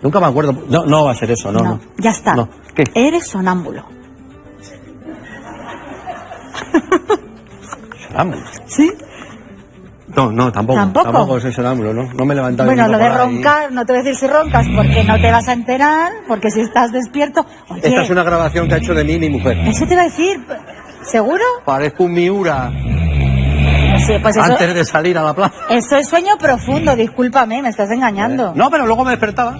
Nunca me acuerdo. No, no va a ser eso, no, no. Ya está. No. ¿Qué? Eres sonámbulo. ¿Sonámbulo? ¿Sí? No, no, tampoco. ¿Tampoco? Tampoco soy sonámbulo, ¿no? No me he levantado. Bueno, nunca lo de por ahí. roncar, no te voy a decir si roncas porque no te vas a enterar, porque si estás despierto... Oye, Esta es una grabación que ha hecho de mí mi mujer. eso te iba a decir, ¿seguro? Parezco un Miura Sí, pues eso, antes de salir a la plaza. eso es sueño profundo, discúlpame, me estás engañando. No, pero luego me despertaba.